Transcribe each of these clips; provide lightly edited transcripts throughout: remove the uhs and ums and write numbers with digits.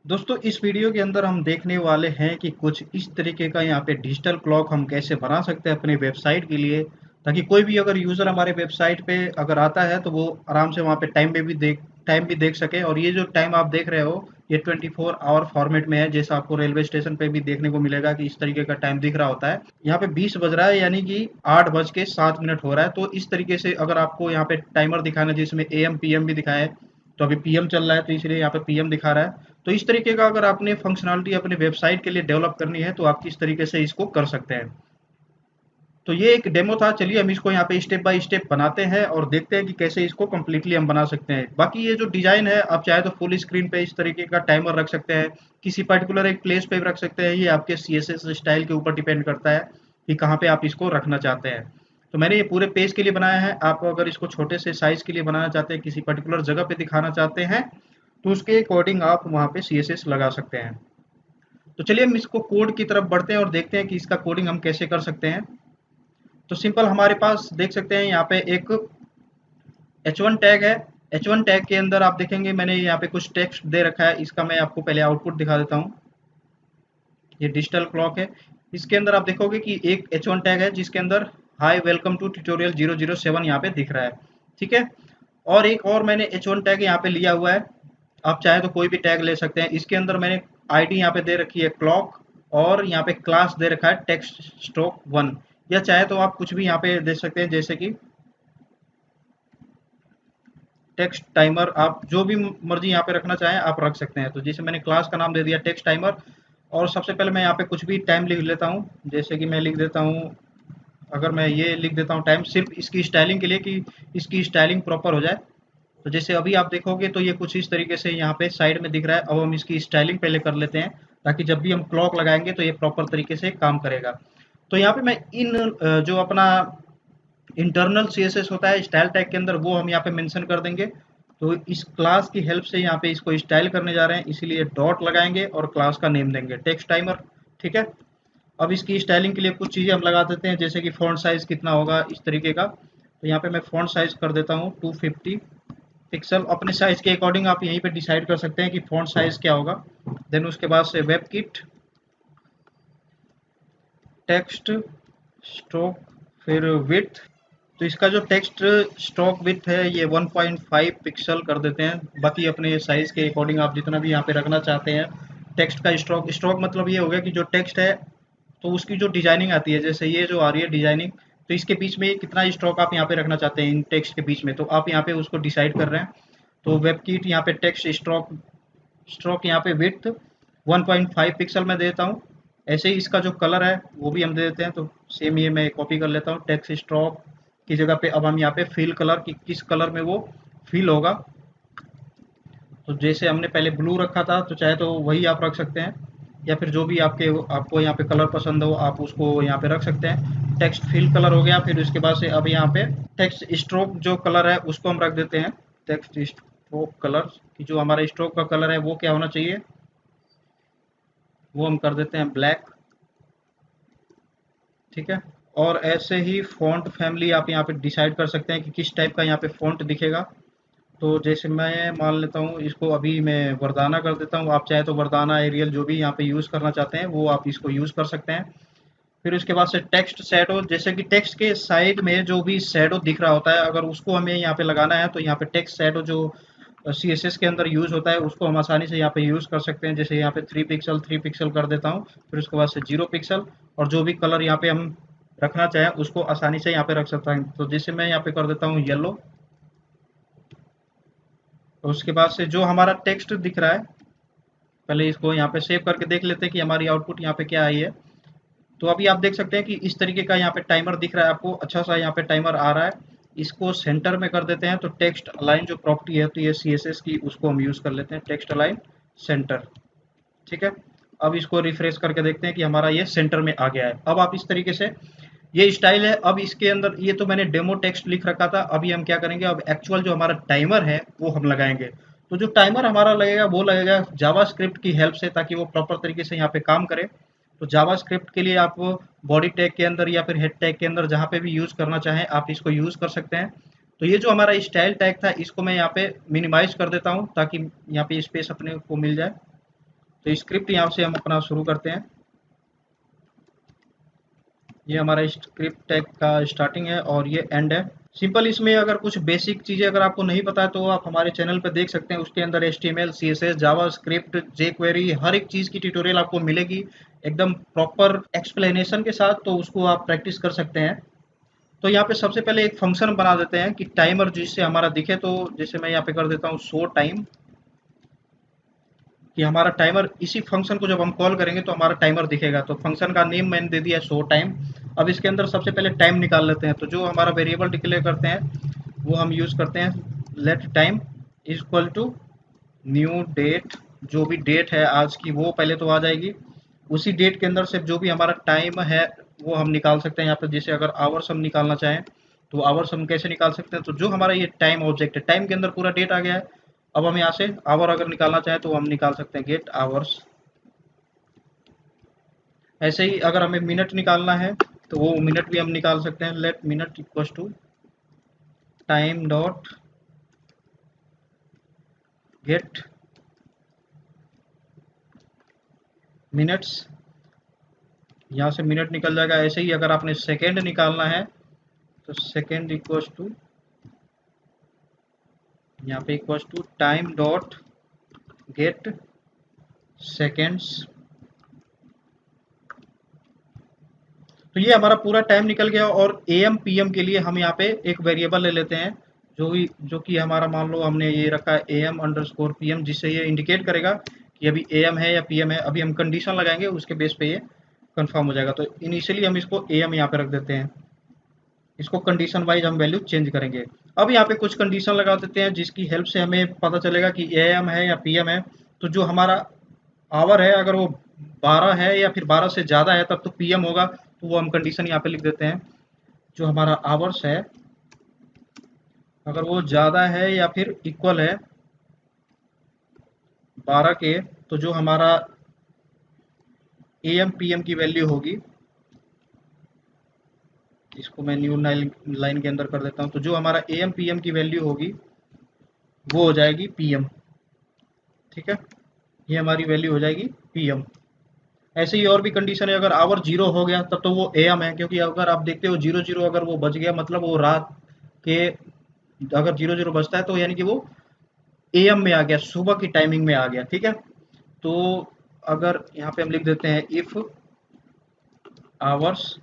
दोस्तों इस वीडियो के अंदर हम देखने वाले हैं कि कुछ इस तरीके का यहाँ पे डिजिटल क्लॉक हम कैसे बना सकते हैं अपने वेबसाइट के लिए, ताकि कोई भी अगर यूज़र हमारे वेबसाइट पे अगर आता है तो वो आराम से वहाँ पे टाइम भी देख सके। और ये जो टाइम आप देख रहे हो ये 24 आवर फॉर्मेट में है, जैसा आपको रेलवे स्टेशन पे भी देखने को मिलेगा कि इस तरीके का टाइम दिख रहा होता है। यहाँ पे 20 बज रहा है, यानी कि 8:07 हो रहा है। तो इस तरीके से अगर आपको यहाँ पे टाइमर दिखाना जिसमें AM PM भी दिखाए, तो अभी PM चल रहा है तो इसलिए यहाँ पे PM दिखा रहा है। तो इस तरीके का अगर आपने फंक्शनलिटी अपने वेबसाइट के लिए डेवलप करनी है तो आप किस तरीके से इसको कर सकते हैं। तो ये एक डेमो था, चलिए हम इसको यहाँ पे स्टेप बाय स्टेप बनाते हैं और देखते हैं कि कैसे इसको कम्प्लीटली हम बना सकते हैं। बाकी ये जो डिज़ाइन है आप चाहे तो फुल स्क्रीन पे इस तरीके का टाइमर रख सकते हैं, किसी पर्टिकुलर एक प्लेस पे भी रख सकते हैं। ये आपके CSS स्टाइल के ऊपर डिपेंड करता है कि कहाँ पे आप इसको रखना चाहते हैं। तो मैंने ये पूरे पेज के लिए बनाया है। आप अगर इसको छोटे से साइज के लिए बनाना चाहते हैं, किसी पर्टिकुलर जगह पे दिखाना चाहते हैं, तो उसके अकॉर्डिंग आप वहाँ पे CSS लगा सकते हैं। तो चलिए हम इसको कोड की तरफ बढ़ते हैं और देखते हैं कि इसका कोडिंग हम कैसे कर सकते हैं। तो सिंपल हमारे पास देख सकते हैं यहाँ पे एक H1 टैग है। H1 टैग के अंदर आप देखेंगे मैंने यहाँ पे कुछ टेक्स्ट दे रखा है। इसका मैं आपको पहले आउटपुट दिखा देता हूँ। ये डिजिटल क्लॉक है। इसके अंदर आप देखोगे कि एक H1 टैग है जिसके अंदर हाई वेलकम टू ट्यूटोरियल 007 यहाँ पे दिख रहा है। ठीक है। और एक और मैंने H1 टैग यहाँ पे लिया हुआ है। आप चाहे तो कोई भी टैग ले सकते हैं। इसके अंदर मैंने आईडी यहाँ पे दे रखी है क्लॉक, और यहाँ पे क्लास दे रखा है टेक्स्ट स्ट्रोक 1। या चाहे तो आप कुछ भी यहाँ पे दे सकते हैं, जैसे कि टेक्स्ट टाइमर। आप जो भी मर्जी यहाँ पे रखना चाहें आप रख सकते हैं। तो जैसे मैंने क्लास का नाम दे दिया टेक्स्ट टाइमर, और सबसे पहले मैं यहाँ पे कुछ भी टाइम लिख लेता हूँ। जैसे कि मैं लिख देता हूँ, अगर मैं ये लिख देता हूँ टाइम सिर्फ इसकी स्टाइलिंग के लिए कि इसकी स्टाइलिंग प्रॉपर हो जाए। तो जैसे अभी आप देखोगे तो ये कुछ इस तरीके से यहाँ पे साइड में दिख रहा है। अब हम इसकी स्टाइलिंग पहले कर लेते हैं, ताकि जब भी हम क्लॉक लगाएंगे तो ये प्रॉपर तरीके से काम करेगा। तो यहाँ पे मैं इन जो अपना इंटरनल CSS होता है स्टाइल टैग के अंदर, वो हम यहाँ पे मेंशन कर देंगे। तो इस क्लास की हेल्प से यहाँ पे इसको स्टाइल करने जा रहे हैं, इसीलिए डॉट लगाएंगे और क्लास का नेम देंगे टेक्स्ट टाइमर। ठीक है। अब इसकी स्टाइलिंग के लिए कुछ चीज़ें हम लगा देते हैं, जैसे कि फ़ॉन्ट साइज़ कितना होगा इस तरीके का। तो यहाँ पे मैं फ़ॉन्ट साइज़ कर देता हूँ 250 पिक्सल। अपने साइज़ के अकॉर्डिंग आप यहीं पे डिसाइड कर सकते हैं कि फ़ॉन्ट साइज़ क्या होगा। देन उसके बाद से वेब किट टेक्स्ट स्ट्रोक फिर विड्थ। तो इसका जो टेक्स्ट स्ट्रोक विड्थ है ये 1.5 पिक्सल कर देते हैं। बाकी अपने साइज़ के अकॉर्डिंग आप जितना भी यहाँ पे रखना चाहते हैं। टेक्स्ट का स्ट्रोक स्ट्रोक मतलब ये हो गया कि जो टेक्स्ट है तो उसकी जो डिजाइनिंग आती है, जैसे ये जो आ रही है डिजाइनिंग, तो इसके बीच में कितना स्ट्रोक आप यहाँ पे रखना चाहते हैं इन टेक्स्ट के बीच में, तो आप यहाँ पे उसको डिसाइड कर रहे हैं। तो वेब किट यहाँ पे टेक्स्ट स्ट्रोक स्ट्रोक यहाँ पे विड्थ 1.5 पिक्सल में देता हूँ। ऐसे ही इसका जो कलर है वो भी हम दे देते हैं। तो सेम ये मैं कॉपी कर लेता हूँ, टेक्स्ट स्ट्रोक की जगह पे अब हम यहाँ पे फिल कलर की किस कलर में वो फिल होगा। तो जैसे हमने पहले ब्लू रखा था तो चाहे तो वही आप रख सकते हैं, या फिर जो भी आपको यहाँ पे कलर पसंद हो आप उसको यहाँ पे रख सकते हैं। टेक्स्ट फिल कलर हो गया। फिर उसके बाद से अब यहाँ पे टेक्स्ट स्ट्रोक जो कलर है उसको हम रख देते हैं। टेक्स्ट स्ट्रोक कलर की जो हमारा स्ट्रोक का कलर है वो क्या होना चाहिए, वो हम कर देते हैं ब्लैक। ठीक है। और ऐसे ही फ़ॉन्ट फैमिली आप यहाँ पे डिसाइड कर सकते हैं कि किस टाइप का यहाँ पे फ़ॉन्ट दिखेगा। तो जैसे मैं मान लेता हूँ इसको, अभी मैं वर्दाना कर देता हूँ। आप चाहे तो वर्दाना एरियल जो भी यहाँ पे यूज़ करना चाहते हैं वो आप इसको यूज़ कर सकते हैं। फिर उसके बाद से टेक्स्ट शैडो, जैसे कि टेक्स्ट के साइड में जो भी शैडो दिख रहा होता है अगर उसको हमें यहाँ पे लगाना है तो यहाँ पे टेक्स्ट शैडो जो CSS के अंदर यूज़ होता है उसको हम आसानी से यहाँ पे यूज़ कर सकते हैं। जैसे यहाँ पे 3 पिक्सल कर देता हूँ। फिर उसके बाद से 0 पिक्सल, और जो भी कलर यहाँ पे हम रखना चाहें उसको आसानी से यहाँ पे रख सकता हूँ। तो जैसे मैं यहाँ पे कर देता हूँ येलो। तो उसके बाद से जो हमारा टेक्स्ट दिख रहा है, पहले इसको यहाँ पे सेव करके देख लेते हैं कि हमारी आउटपुट यहाँ पे क्या आई है। तो अभी आप देख सकते हैं कि इस तरीके का यहाँ पे टाइमर दिख रहा है आपको, अच्छा सा यहाँ पे टाइमर आ रहा है। इसको सेंटर में कर देते हैं। तो टेक्स्ट अलाइन जो प्रॉपर्टी है तो ये CSS की उसको हम यूज़ कर लेते हैं, टेक्स्ट अलाइन सेंटर। ठीक है। अब इसको रिफ्रेश करके देखते हैं कि हमारा ये सेंटर में आ गया है। अब आप इस तरीके से, ये स्टाइल है। अब इसके अंदर ये तो मैंने डेमो टेक्स्ट लिख रखा था, अभी हम क्या करेंगे, अब एक्चुअल जो हमारा टाइमर है वो हम लगाएंगे। तो जो टाइमर हमारा लगेगा वो लगेगा जावास्क्रिप्ट की हेल्प से, ताकि वो प्रॉपर तरीके से यहाँ पे काम करे। तो जावास्क्रिप्ट के लिए आप बॉडी टैग के अंदर या फिर हेड टैग के अंदर जहाँ पे भी यूज़ करना चाहें आप इसको यूज़ कर सकते हैं। तो ये जो हमारा स्टाइल टैग था इसको मैं यहाँ पे मिनिमाइज कर देता हूँ ताकि यहाँ पे स्पेस अपने को मिल जाए। तो स्क्रिप्ट यहाँ से हम अपना शुरू करते हैं। ये हमारा स्क्रिप्ट टैग का स्टार्टिंग है और ये एंड है। सिंपल इसमें अगर कुछ बेसिक चीज़ें अगर आपको नहीं पता है तो आप हमारे चैनल पर देख सकते हैं। उसके अंदर HTML, CSS, जावास्क्रिप्ट, jQuery हर एक चीज़ की ट्यूटोरियल आपको मिलेगी एकदम प्रॉपर एक्सप्लेनेशन के साथ, तो उसको आप प्रैक्टिस कर सकते हैं। तो यहाँ पे सबसे पहले एक फंक्शन बना देते हैं कि टाइमर जिससे हमारा दिखे। तो जैसे मैं यहाँ पे कर देता हूँ शो टाइम, कि हमारा टाइमर इसी फंक्शन को जब हम कॉल करेंगे तो हमारा टाइमर दिखेगा। तो फंक्शन का नेम मैंने दे दिया शो टाइम। अब इसके अंदर सबसे पहले टाइम निकाल लेते हैं। तो जो हमारा वेरिएबल डिक्लेयर करते हैं वो हम यूज़ करते हैं let time equal to new date. जो भी डेट है आज की वो पहले तो आ जाएगी। उसी डेट के अंदर से जो भी हमारा टाइम है वो हम निकाल सकते हैं। यहाँ पे जैसे अगर आवर्स हम निकालना चाहें तो आवर्स हम कैसे निकाल सकते हैं। तो जो हमारा ये टाइम ऑब्जेक्ट है, टाइम के अंदर पूरा डेट आ गया है। अब हम यहाँ से आवर अगर निकालना चाहें तो हम निकाल सकते हैं गेट आवर्स। ऐसे ही अगर हमें मिनट निकालना है तो वो मिनट भी हम निकाल सकते हैं। Let minute equal to time dot get minutes. यहाँ से मिनट निकल जाएगा। ऐसे ही अगर आपने सेकेंड निकालना है तो सेकेंड इक्वल टू यहाँ पे equal to time dot get seconds. तो ये हमारा पूरा टाइम निकल गया। और AM PM के लिए हम यहाँ पे एक वेरिएबल ले लेते हैं जो कि हमारा मान लो हमने ये रखा है AM_PM, जिससे ये इंडिकेट करेगा कि अभी AM है या PM है। अभी हम कंडीशन लगाएंगे उसके बेस पे ये कंफर्म हो जाएगा। तो इनिशियली हम इसको AM यहाँ पे रख देते हैं। इसको कंडीशन वाइज हम वैल्यू चेंज करेंगे। अब यहाँ पे कुछ कंडीशन लगा देते हैं जिसकी हेल्प से हमें पता चलेगा कि AM है या PM है। तो जो हमारा आवर है अगर वो 12 है या फिर 12 से ज़्यादा है तब तो PM होगा। तो वो हम कंडीशन यहाँ पे लिख देते हैं। जो हमारा आवर्स है अगर वो ज़्यादा है या फिर इक्वल है 12 के, तो जो हमारा AM PM की वैल्यू होगी, इसको मैं न्यू लाइन के अंदर कर देता हूँ। तो जो हमारा AM PM की वैल्यू होगी वो हो जाएगी PM। ठीक है, ये हमारी वैल्यू हो जाएगी PM। ऐसे ही और भी कंडीशन है। अगर आवर 0 हो गया तब तो वो AM है, क्योंकि अगर आप देखते हो 00 अगर वो बच गया मतलब वो रात के, अगर 00 बजता है तो यानी कि वो AM में आ गया, सुबह की टाइमिंग में आ गया। ठीक है, तो अगर यहाँ पे हम लिख देते हैं इफ आवर्स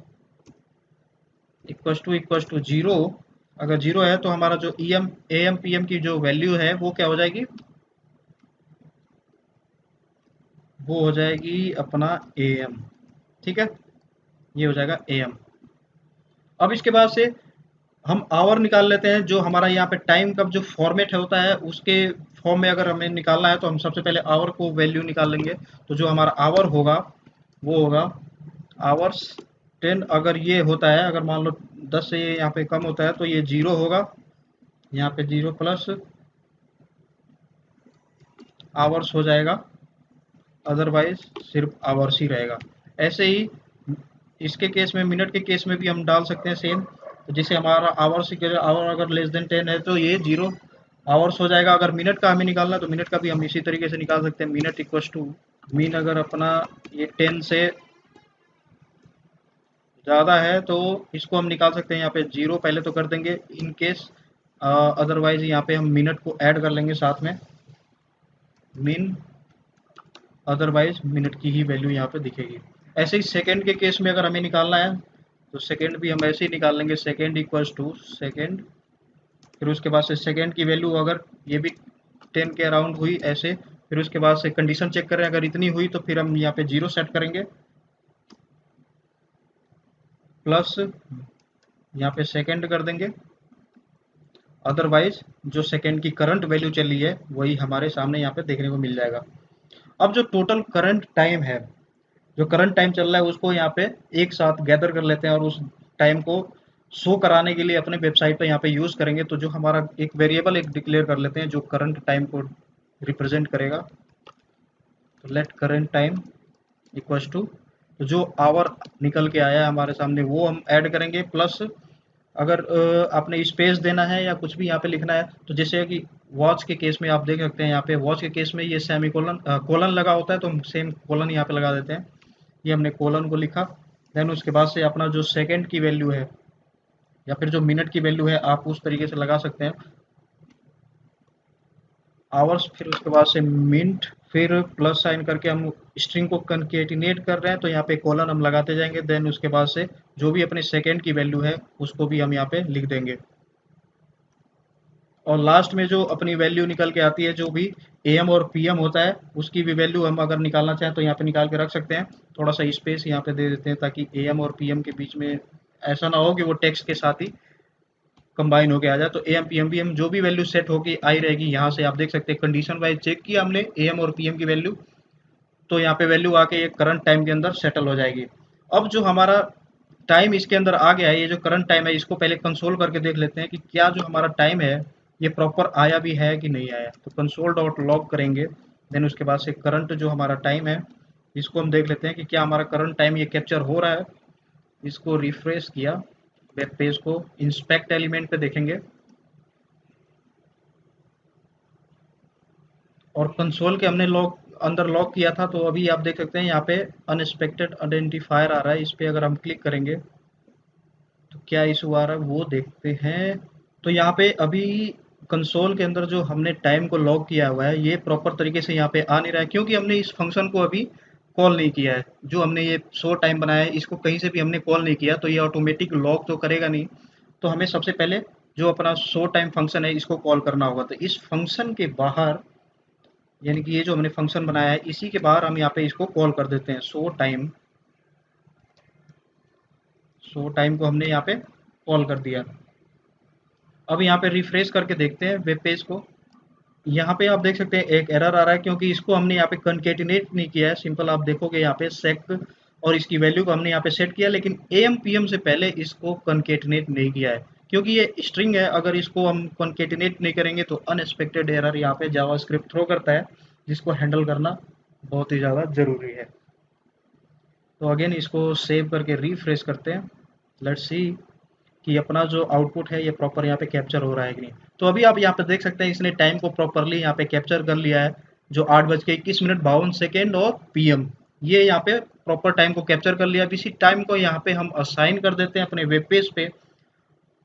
इक्वल टू 0, अगर 0 है तो हमारा जो AM PM की जो वैल्यू है वो क्या हो जाएगी, वो हो जाएगी अपना AM। ठीक है, ये हो जाएगा AM। अब इसके बाद से हम आवर निकाल लेते हैं। जो हमारा यहाँ पे टाइम का जो फॉर्मेट है होता है उसके फॉर्म में अगर हमें निकालना है तो हम सबसे पहले आवर को वैल्यू निकाल लेंगे। तो जो हमारा आवर होगा वो होगा आवर्स 10। अगर ये होता है, अगर मान लो 10 से ये यहाँ पे कम होता है तो ये 0 होगा। यहाँ पे 0 प्लस आवर्स हो जाएगा, अदरवाइज सिर्फ आवर्स ही रहेगा। ऐसे ही इसके केस में, मिनट के केस में भी हम डाल सकते हैं सेम। तो जैसे हमारा आवर्स आवर अगर लेस देन 10 है तो ये 0 आवर्स हो जाएगा। अगर मिनट का हमें निकालना है तो मिनट का भी हम इसी तरीके से निकाल सकते हैं। मिनट इक्वल टू मीन, अगर अपना ये 10 से ज़्यादा है तो इसको हम निकाल सकते हैं। यहाँ पे 0 पहले तो कर देंगे इन केस, अदरवाइज यहाँ पे हम मिनट को ऐड कर लेंगे साथ में मिन, अदरवाइज मिनट की ही वैल्यू यहाँ पे दिखेगी। ऐसे ही सेकंड के केस में अगर हमें निकालना है तो सेकंड भी हम ऐसे ही निकाल लेंगे। सेकंड इक्वल्स टू सेकंड, फिर उसके बाद से सेकंड की वैल्यू अगर ये भी 10 के अराउंड हुई ऐसे, फिर उसके बाद से कंडीशन चेक करें, अगर इतनी हुई तो फिर हम यहाँ पे 0 सेट करेंगे, प्लस यहाँ पे सेकंड कर देंगे। अदरवाइज जो सेकंड की करंट वैल्यू चली है वही हमारे सामने यहाँ पे देखने को मिल जाएगा। अब जो टोटल करंट टाइम है, जो करंट टाइम चल रहा है उसको यहाँ पे एक साथ गैदर कर लेते हैं और उस टाइम को शो कराने के लिए अपने वेबसाइट पे यहाँ पे यूज़ करेंगे। तो जो हमारा एक वेरिएबल एक डिक्लेयर कर लेते हैं जो करंट टाइम को रिप्रेजेंट करेगा। तो let current time equals to, तो जो आवर निकल के आया है हमारे सामने वो हम ऐड करेंगे। प्लस अगर आपने स्पेस देना है या कुछ भी यहाँ पे लिखना है तो जैसे कि वॉच के केस में आप देख सकते हैं यहाँ पे, वॉच के केस में ये सेमी कोलन कोलन लगा होता है, तो हम सेम कोलन यहाँ पे लगा देते हैं। ये हमने कोलन को लिखा। देन उसके बाद से अपना जो सेकंड की वैल्यू है या फिर जो मिनट की वैल्यू है आप उस तरीके से लगा सकते हैं, आवर्स, फिर उसके बाद से मिनट, फिर प्लस साइन करके हम स्ट्रिंग को कंकेटिनेट कर रहे हैं तो यहाँ पे कोलन हम लगाते जाएंगे। देन उसके बाद से जो भी अपने सेकंड की वैल्यू है उसको भी हम यहाँ पे लिख देंगे। और लास्ट में जो अपनी वैल्यू निकल के आती है, जो भी एम और पीएम होता है उसकी भी वैल्यू हम अगर निकालना चाहें तो यहाँ पे निकाल के रख सकते हैं। थोड़ा सा स्पेस यहाँ पे दे देते हैं ताकि एम और पीएम के बीच में ऐसा ना हो कि वो टेक्स्ट के साथ ही कंबाइन होके आ जाए। तो एम पीएम भी हम जो भी वैल्यू सेट होगी आई रहेगी। यहाँ से आप देख सकते हैं कंडीशन वाइज चेक किया हमने एम और पीएम की वैल्यू, तो यहाँ पे वैल्यू आके ये करंट टाइम के अंदर सेटल हो जाएगी। अब जो हमारा टाइम इसके अंदर आ गया है, ये जो करंट टाइम है इसको पहले कंसोल करके देख लेते हैं कि क्या जो हमारा टाइम है ये प्रॉपर आया भी है कि नहीं आया। तो कंसोल डॉट लॉग करेंगे। देन उसके बाद से करंट जो हमारा टाइम है इसको हम देख लेते हैं कि क्या हमारा करंट टाइम ये कैप्चर हो रहा है। इसको रिफ्रेश किया, वेब पेज को इंस्पेक्ट एलिमेंट पे देखेंगे और कंसोल के हमने लॉग अंदर लॉग किया था, तो अभी आप देख सकते हैं यहाँ पे अनएक्सपेक्टेड आइडेंटिफायर आ रहा है। इस पे अगर हम क्लिक करेंगे तो क्या इशू आ रहा है वो देखते हैं। तो यहाँ पे अभी कंसोल के अंदर जो हमने टाइम को लॉग किया हुआ है ये प्रॉपर तरीके से यहाँ पे आ नहीं रहा है, क्योंकि हमने इस फंक्शन को अभी कॉल नहीं किया है। जो हमने ये शो टाइम बनाया है इसको कहीं से भी हमने कॉल नहीं किया, तो ये ऑटोमेटिक लॉग तो करेगा नहीं। तो हमें सबसे पहले जो अपना शो टाइम फंक्शन है इसको कॉल करना होगा। तो इस फंक्शन के बाहर, यानी कि ये जो हमने फंक्शन बनाया है इसी के बाहर हम यहाँ पे इसको कॉल कर देते हैं शो टाइम। शो टाइम को हमने यहाँ पे कॉल कर दिया। अब यहाँ पे रिफ्रेश करके देखते हैं वेब पेज को। यहाँ पे आप देख सकते हैं एक एरर आ रहा है, क्योंकि इसको हमने यहाँ पे कंकेटिनेट नहीं किया है। सिंपल आप देखोगे यहाँ पे सेक और इसकी वैल्यू को हमने यहाँ पे सेट किया, लेकिन एम पीएम से पहले इसको कंकेटिनेट नहीं किया है, क्योंकि ये स्ट्रिंग है। अगर इसको हम कंकेटिनेट नहीं करेंगे तो अनएक्सपेक्टेड एरर यहाँ पे जावास्क्रिप्ट थ्रो करता है, जिसको हैंडल करना बहुत ही ज़्यादा ज़रूरी है। तो अगेन इसको सेव करके रिफ्रेश करते हैं। लेट्स सी कि अपना जो आउटपुट है ये प्रॉपर यहाँ पे कैप्चर हो रहा है कि नहीं। तो अभी आप यहाँ पे देख सकते हैं इसने टाइम को प्रॉपरली यहाँ पे कैप्चर कर लिया है, जो 8:21 और पीएम, ये यहाँ पे प्रॉपर टाइम को कैप्चर कर लिया। अब इसी टाइम को यहाँ पे हम असाइन कर देते हैं अपने वेब पेज पे।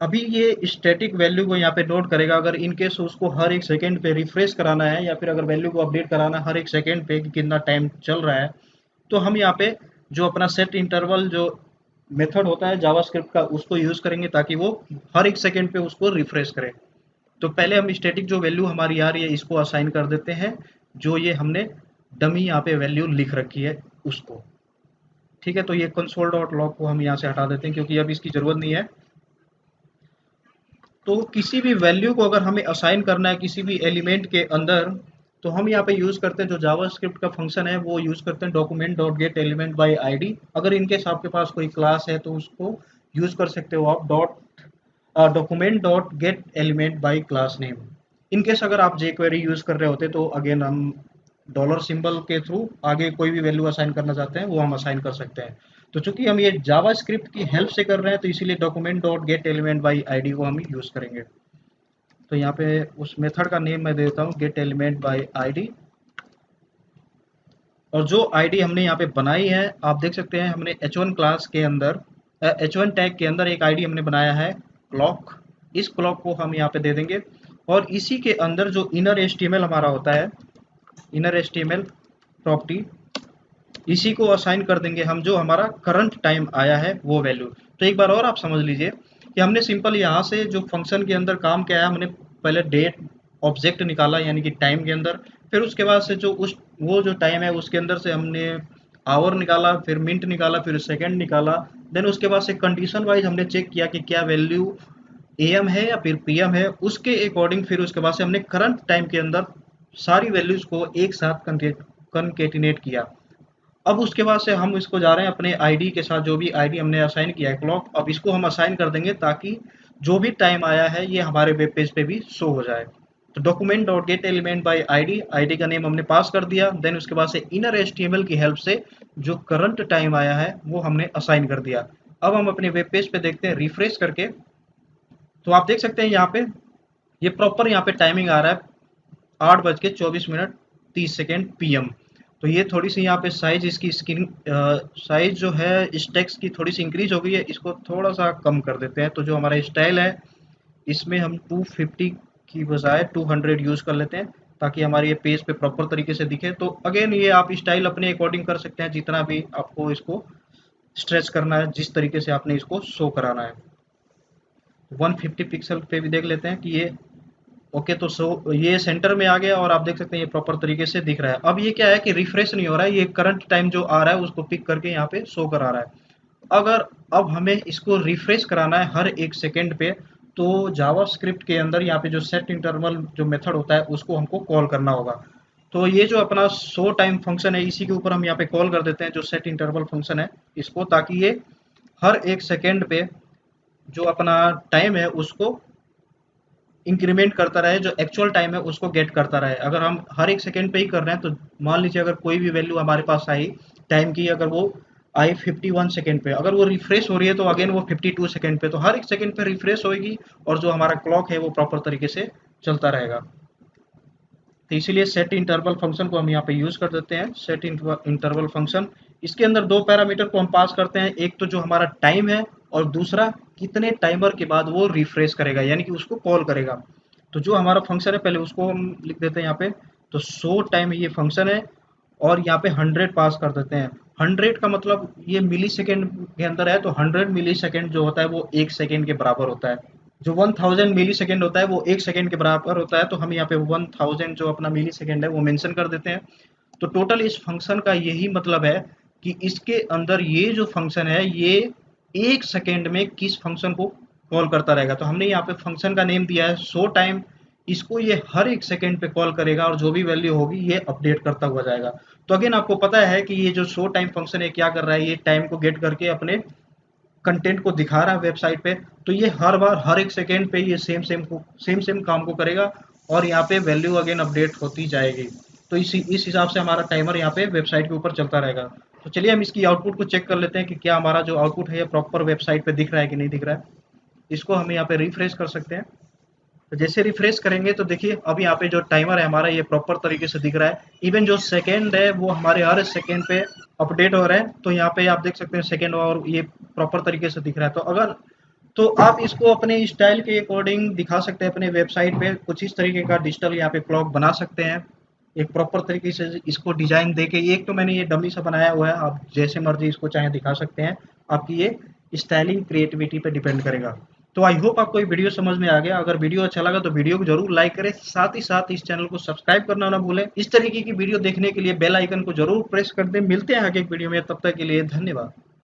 अभी ये स्टैटिक वैल्यू को यहाँ पे नोट करेगा। अगर इन केस उसको हर एक सेकंड पे रिफ्रेश कराना है या फिर अगर वैल्यू को अपडेट कराना है हर एक सेकंड पे कि कितना टाइम चल रहा है, तो हम यहाँ पे जो अपना सेट इंटरवल जो मेथड होता है जावास्क्रिप्ट का उसको यूज करेंगे ताकि वो हर एक सेकंड पे उसको रिफ्रेश करे। तो पहले हम स्टैटिक जो वैल्यू हमारी आ रही है इसको असाइन कर देते हैं, जो ये हमने डमी यहाँ पे वैल्यू लिख रखी है उसको। ठीक है, तो ये कंसोल डॉट लॉग को हम यहाँ से हटा देते हैं क्योंकि अब इसकी जरूरत नहीं है। तो किसी भी वैल्यू को अगर हमें असाइन करना है किसी भी एलिमेंट के अंदर, तो हम यहाँ पे यूज करते हैं जो जावास्क्रिप्ट का फंक्शन है वो यूज करते हैं document dot gate element by ID. अगर इनकेस आपके पास कोई क्लास है तो उसको यूज कर सकते हो आप document dot gate element by class name. In case अगर आप जे क्वेरी यूज कर रहे होते तो अगेन हम डॉलर सिंबल के थ्रू आगे कोई भी वैल्यू असाइन करना चाहते हैं वो हम असाइन कर सकते हैं। तो चूंकि हम ये जावास्क्रिप्ट की हेल्प से कर रहे हैं तो इसीलिए document dot gate element by ID को हम यूज करेंगे। तो यहाँ पे उस मेथड का नेम मैं देता हूँ गेट एलिमेंट बाई आईडी। और जो आईडी हमने यहाँ पे बनाई है आप देख सकते हैं हमने h1 क्लास के अंदर h1 टैग के अंदर एक आईडी हमने बनाया है क्लॉक। इस क्लॉक को हम यहाँ पे दे देंगे और इसी के अंदर जो इनर एचटीएमएल हमारा होता है, इनर एचटीएमएल प्रॉपर्टी, इसी को असाइन कर देंगे हम जो हमारा करंट टाइम आया है वो वैल्यू। तो एक बार और आप समझ लीजिए कि हमने सिंपल यहाँ से जो फंक्शन के अंदर काम किया है, हमने पहले डेट ऑब्जेक्ट निकाला यानी कि टाइम के अंदर, फिर उसके बाद से जो उस वो जो टाइम है उसके अंदर से हमने आवर निकाला, फिर मिनट निकाला, फिर सेकंड निकाला। देन उसके बाद से कंडीशन वाइज हमने चेक किया कि क्या वैल्यू एएम है या फिर पीएम है, उसके अकॉर्डिंग फिर उसके बाद से हमने करंट टाइम के अंदर सारी वैल्यूज को एक साथ कंकेटिनेट किया। अब उसके बाद से हम इसको जा रहे हैं अपने आईडी के साथ, जो भी आईडी हमने असाइन किया है क्लॉक, अब इसको हम असाइन कर देंगे ताकि जो भी टाइम आया है ये हमारे वेब पेज पे भी शो हो जाए। तो document dot gate element by ID, ID का नेम हमने पास कर दिया। देन उसके बाद से इनर एचटीएमएल की हेल्प से जो करंट टाइम आया है वो हमने असाइन कर दिया। अब हम अपने वेब पेज पे देखते हैं रिफ्रेश करके, तो आप देख सकते हैं यहाँ पे ये प्रॉपर यहाँ पे टाइमिंग आ रहा है 8:24 PM। तो ये थोड़ी सी यहाँ पे साइज इसकी स्क्रीन साइज जो है इस टेक्स्ट की थोड़ी सी इंक्रीज हो गई है, इसको थोड़ा सा कम कर देते हैं। तो जो हमारा स्टाइल है इसमें हम 250 की बजाय 200 यूज कर लेते हैं, ताकि हमारे ये पेज पे प्रॉपर तरीके से दिखे। तो अगेन ये आप स्टाइल अपने अकॉर्डिंग कर सकते हैं, जितना भी आपको इसको स्ट्रेच करना है, जिस तरीके से आपने इसको शो कराना है। 150 पिक्सल पे भी देख लेते हैं कि ये ओके। तो ये सेंटर में आ गया और आप देख सकते हैं ये प्रॉपर तरीके से दिख रहा है। अब ये क्या है कि रिफ्रेश नहीं हो रहा है, ये करंट टाइम जो आ रहा है उसको पिक करके यहाँ पे शो करा रहा है। अगर अब हमें इसको रिफ्रेश कराना है हर 1 सेकेंड पे, तो जावास्क्रिप्ट के अंदर यहाँ पे जो सेट इंटरवल जो मेथड होता है उसको हमको कॉल करना होगा। तो ये जो अपना शो टाइम फंक्शन है इसी के ऊपर हम यहाँ पे कॉल कर देते हैं, जो सेट इंटरवल फंक्शन है इसको, ताकि ये हर 1 सेकेंड पे जो अपना टाइम है उसको इंक्रीमेंट करता रहे, जो एक्चुअल टाइम है उसको गेट करता रहे। अगर हम हर 1 सेकेंड पे ही कर रहे हैं तो मान लीजिए अगर कोई भी वैल्यू हमारे पास आई टाइम की, अगर वो आई 51 सेकेंड पे, अगर वो रिफ्रेश हो रही है तो अगेन वो 52 सेकेंड पे, तो हर 1 सेकेंड पे रिफ्रेश होगी और जो हमारा क्लॉक है वो प्रॉपर तरीके से चलता रहेगा। तो इसीलिए सेट इंटरवल फंक्शन को हम यहाँ पे यूज कर देते हैं। सेट इंटरवल फंक्शन, इसके अंदर दो पैरामीटर को हम पास करते हैं, एक तो जो हमारा टाइम है और दूसरा कितने टाइमर के बाद वो रिफ्रेश करेगा, यानी कि उसको कॉल करेगा। तो जो हमारा फंक्शन है पहले उसको हम लिख देते हैं यहाँ पे। तो शो टाइम ये फंक्शन है और यहाँ पे 100 पास कर देते हैं। 100 का मतलब ये मिली सेकेंड के अंदर है, तो 100 मिली सेकेंड जो होता है वो 1 सेकेंड के बराबर होता है। जो 1000 मिली सेकेंड होता है वो 1 सेकेंड के बराबर होता है, तो हम यहाँ पे 1000 जो अपना मिली सेकेंड है वो मेंशन कर देते हैं। तो टोटल इस फंक्शन का यही मतलब है कि इसके अंदर ये जो फंक्शन है ये 1 सेकेंड में किस फंक्शन को कॉल करता रहेगा। तो हमने यहाँ पे फंक्शन का नेम दिया है शो टाइम, इसको ये हर 1 सेकेंड पे कॉल करेगा और जो भी वैल्यू होगी ये अपडेट करता हुआ जाएगा। तो अगेन आपको पता है कि ये जो शो टाइम फंक्शन है क्या कर रहा है, ये टाइम को गेट करके अपने कंटेंट को दिखा रहा है वेबसाइट पे। तो ये हर बार हर 1 सेकेंड पे ये सेम काम को करेगा और यहाँ पे वैल्यू अगेन अपडेट होती जाएगी। तो इस हिसाब से हमारा टाइमर यहाँ पे वेबसाइट के ऊपर चलता रहेगा। तो चलिए हम इसकी आउटपुट को चेक कर लेते हैं कि क्या हमारा जो आउटपुट है ये प्रॉपर वेबसाइट पे दिख रहा है कि नहीं दिख रहा है। इसको हम यहाँ पे रिफ्रेश कर सकते हैं। तो जैसे रिफ्रेश करेंगे तो देखिए अब यहाँ पे जो टाइमर है हमारा ये प्रॉपर तरीके से दिख रहा है। इवन जो सेकेंड है वो हमारे हर सेकेंड पे अपडेट हो रहे हैं। तो यहाँ पे आप देख सकते हैं सेकेंड और ये प्रॉपर तरीके से दिख रहा है। तो आप इसको अपने स्टाइल के अकॉर्डिंग दिखा सकते हैं अपने वेबसाइट पे, कुछ इस तरीके का डिजिटल यहाँ पे क्लॉक बना सकते हैं एक प्रॉपर तरीके से इसको डिजाइन देके। एक तो मैंने ये डमी सा बनाया हुआ है, आप जैसे मर्जी इसको चाहे दिखा सकते हैं, आपकी ये स्टाइलिंग क्रिएटिविटी पे डिपेंड करेगा। तो आई होप आपको ये वीडियो समझ में आ गया। अगर वीडियो अच्छा लगा तो वीडियो को जरूर लाइक करें, साथ ही साथ इस चैनल को सब्सक्राइब करना ना भूलें। इस तरीके की वीडियो देखने के लिए बेल आइकन को जरूर प्रेस कर दें। मिलते हैं आगे एक वीडियो में, तब तक के लिए धन्यवाद।